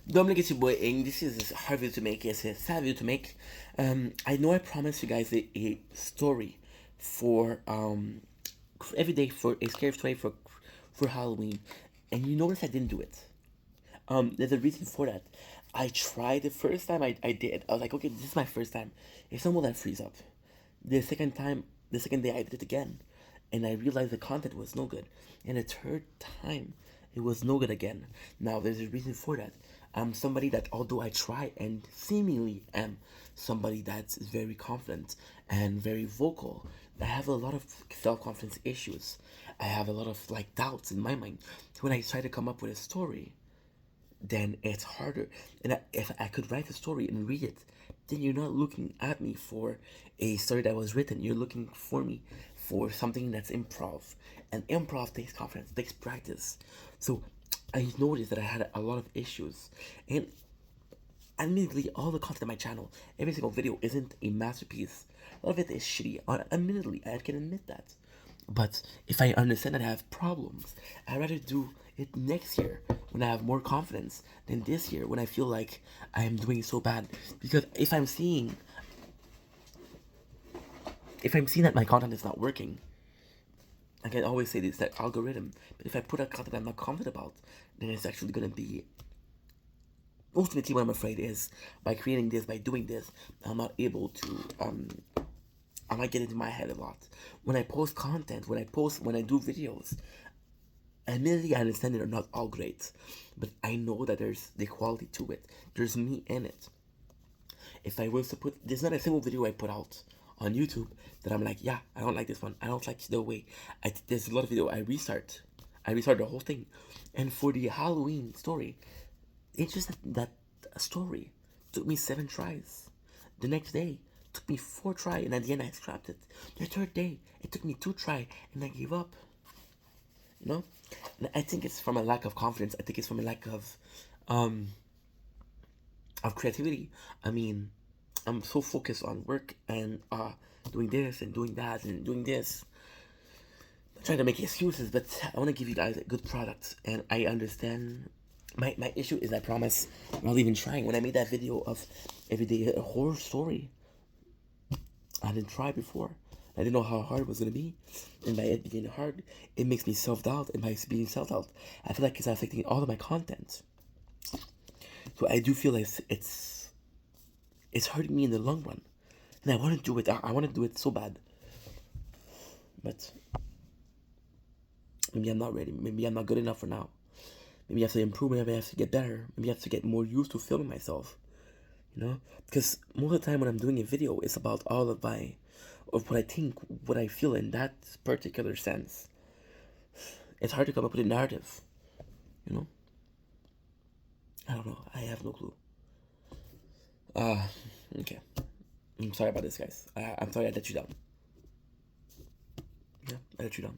Dominic, it's your boy Ing. This is a hard video to make. It's a sad video to make. I know I promised you guys a story for every day for a scary story for Halloween, and you notice I didn't do it. There's a reason for that. I tried the first time I did. I was like, okay, this is my first time. If someone will that freeze up. The second day I did it again, and I realized the content was no good. And the third time, it was no good again. Now there's a reason for that. I'm somebody that, although I try and seemingly am somebody that's very confident and very vocal, I have a lot of self-confidence issues. I have a lot of like doubts in my mind. So when I try to come up with a story, then it's harder. And if I could write a story and read it, then you're not looking at me for a story that was written. You're looking for me for something that's improv. And improv takes confidence, takes practice. So I noticed that I had a lot of issues. And admittedly, all the content on my channel, every single video isn't a masterpiece. A lot of it is shitty. Admittedly, I can admit that. But if I understand that I have problems, I'd rather do it next year when I have more confidence than this year when I feel like I am doing so bad. Because if I'm seeing that my content is not working, I can always say this, that algorithm. But if I put out content I'm not confident about, then it's actually gonna be ultimately what I'm afraid is by creating this, by doing this, I'm not able to I might get into my head a lot. When I post content, when I do videos, admittedly I understand they're not all great, but I know that there's the quality to it. There's me in it. If I was to put, there's not a single video I put out on YouTube that I'm like, yeah, I don't like this one. I don't like the way. There's a lot of video I restart the whole thing. And for the Halloween story, it's just that story took me 7 tries. The next day took me 4 try, and at the end I scrapped it. The third day it took me 2 try, and I gave up. You know, and I think it's from a lack of confidence. I think it's from a lack of creativity. I mean, I'm so focused on work and doing this and doing that and doing this. I'm trying to make excuses, but I want to give you guys a good product, and I understand. My issue is I promise I'm not even trying. When I made that video of everyday a horror story, I didn't try before. I didn't know how hard it was going to be. And by it being hard, it makes me self-doubt. And by being self-doubt, I feel like it's affecting all of my content. So I do feel like it's hurting me in the long run. And I want to do it. I want to do it so bad. But maybe I'm not ready. Maybe I'm not good enough for now. Maybe I have to improve. Maybe I have to get better. Maybe I have to get more used to filming myself. You know? Because most of the time when I'm doing a video, it's about all of what I think, what I feel in that particular sense. It's hard to come up with a narrative, you know? I don't know. I have no clue. Okay. I'm sorry about this, guys. I'm sorry I let you down. Yeah, I let you down.